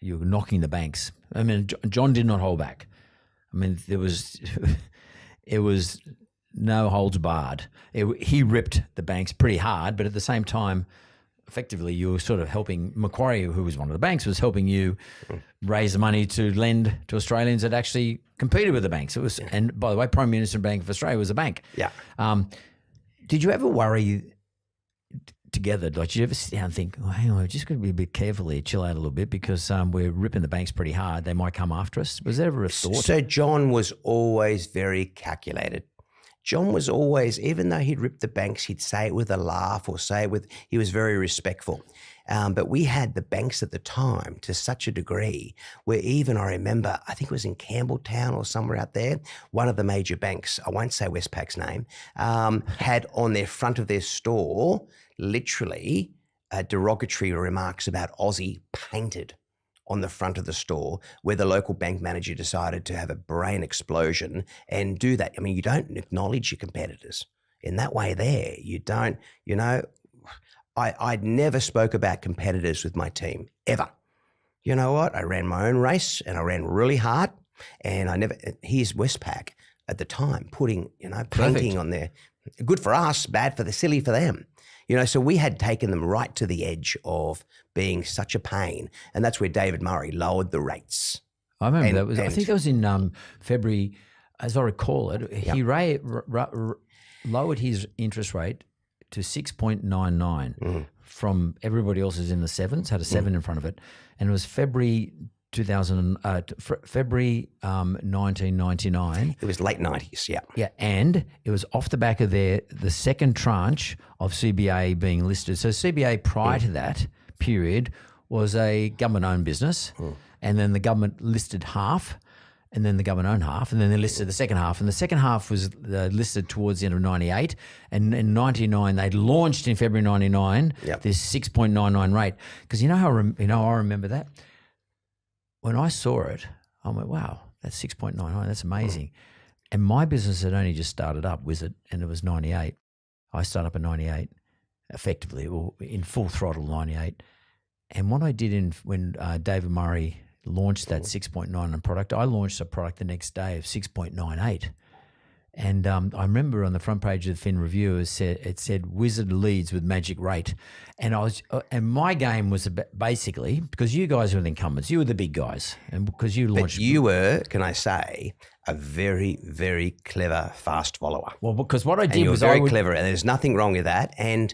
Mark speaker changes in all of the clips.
Speaker 1: you were knocking the banks. I mean, John did not hold back. I mean, it was no holds barred. He ripped the banks pretty hard, but at the same time, effectively, you were sort of helping Macquarie, who was one of the banks, was helping you raise the money to lend to Australians that actually competed with the banks. It was, and by the way, Prime Minister Bank of Australia was a bank.
Speaker 2: Yeah.
Speaker 1: Did you ever worry together? Like, did you ever sit down and think, oh, hang on, we're just going to be a bit careful here, chill out a little bit because we're ripping the banks pretty hard. They might come after us. Was there ever a thought?
Speaker 2: So John was always very calculated. John was always, even though he'd rip the banks, he'd say it with a laugh or say it with, he was very respectful. But we had the banks at the time to such a degree where even I remember, I think it was in Campbelltown or somewhere out there, one of the major banks, I won't say Westpac's name, had on their front of their store literally derogatory remarks about Aussie painted on the front of the store, where the local bank manager decided to have a brain explosion and do that. I mean, you don't acknowledge your competitors in that way there. You don't, you know, I'd never spoke about competitors with my team, ever. You know what? I ran my own race and I ran really hard, and I never, here's Westpac at the time putting, you know, painting on there. Good for us, bad for the silly for them. You know, so we had taken them right to the edge of being such a pain, and that's where David Murray lowered the rates.
Speaker 1: I remember that was. I think that was in February, as I recall it. He lowered his interest rate to 6.99 from everybody else's in the sevens, had a 7 in front of it, and it was February 1999.
Speaker 2: It was late 90s, yeah.
Speaker 1: Yeah, and it was off the back of the second tranche of CBA being listed. So CBA prior to that period was a government-owned business, and then the government listed half, and then the government owned half, and then they listed the second half. And the second half was listed towards the end of 98. And in 99, they'd launched in February 99 this 6.99 rate. Because I remember that. When I saw it, I went, wow, that's 6.99. That's amazing. And my business had only just started up, Wizard, and it was 98. I started up in 98, effectively, or in full throttle 98. And what I did when David Murray launched that 6.99 product, I launched a product the next day of 6.98. And I remember on the front page of the Fin Review, it said Wizard leads with magic rate. And and my game was basically, because you guys were the incumbents, you were the big guys, and because you launched.
Speaker 2: But you were, can I say, a very, very clever fast follower.
Speaker 1: Well, because what I did was
Speaker 2: very clever, and there's nothing wrong with that. And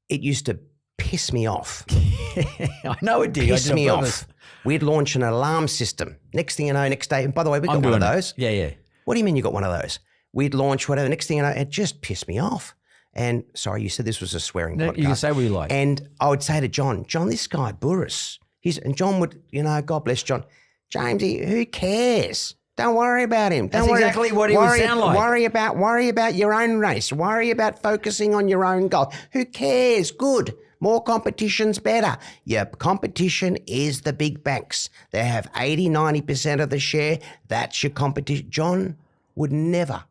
Speaker 2: it used to piss me off.
Speaker 1: I know it did.
Speaker 2: Piss me off. We'd launch an alarm system. Next thing you know, next day, and by the way, we got one of those.
Speaker 1: Yeah, yeah.
Speaker 2: What do you mean you got one of those? We'd launch whatever. Next thing you know, it just pissed me off. And sorry, you said this was a swearing podcast.
Speaker 1: You can say what you like.
Speaker 2: And I would say to John, this guy, Bouris, and John would, God bless John, Jamesy, who cares? Don't worry about him.
Speaker 1: That's exactly what he would sound like.
Speaker 2: Worry about your own race. Worry about focusing on your own goal. Who cares? Good. More competition's better. Yeah, competition is the big banks. They have 80, 90% of the share. That's your competition. John would never.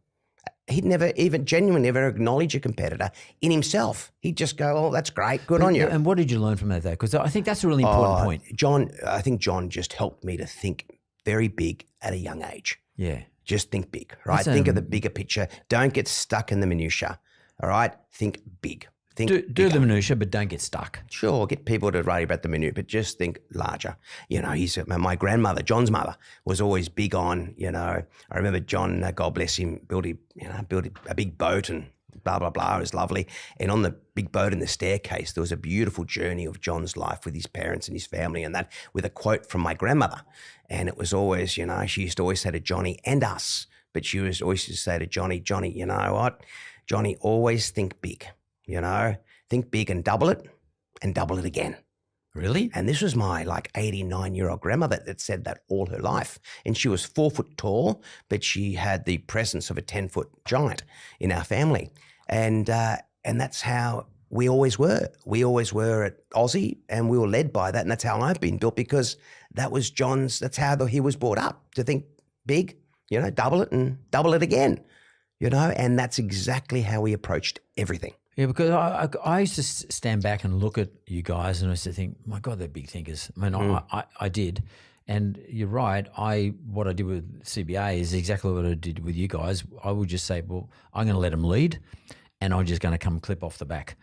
Speaker 2: He'd never even genuinely ever acknowledge a competitor in himself. He'd just go, oh, that's great. Good on you.
Speaker 1: And what did you learn from that, though? Because I think that's a really important point.
Speaker 2: I think John just helped me to think very big at a young age.
Speaker 1: Yeah.
Speaker 2: Just think big, right? Think of the bigger picture. Don't get stuck in the minutiae, all right? Think big.
Speaker 1: Do the minutiae, but don't get stuck.
Speaker 2: Sure, get people to worry about the minutiae, but just think larger. My grandmother, John's mother, was always big on, I remember John, God bless him, built a big boat and blah, blah, blah. It was lovely. And on the big boat in the staircase, there was a beautiful journey of John's life with his parents and his family, and that with a quote from my grandmother. And it was always, she used to always say to Johnny and us, but she was always to say to Johnny, you know what? Johnny, always think big. Think big and double it again.
Speaker 1: Really?
Speaker 2: And this was my 89-year-old grandmother that said that all her life. And she was 4 foot tall, but she had the presence of a 10-foot giant in our family. And that's how we always were. We always were at Aussie, and we were led by that. And that's how I've been built, because that's how he was brought up, to think big, double it and double it again, and that's exactly how we approached everything.
Speaker 1: Yeah, because I used to stand back and look at you guys, and I used to think, my God, they're big thinkers. I mean, I did, and you're right. What I did with CBA is exactly what I did with you guys. I would just say, well, I'm going to let them lead, and I'm just going to come clip off the back.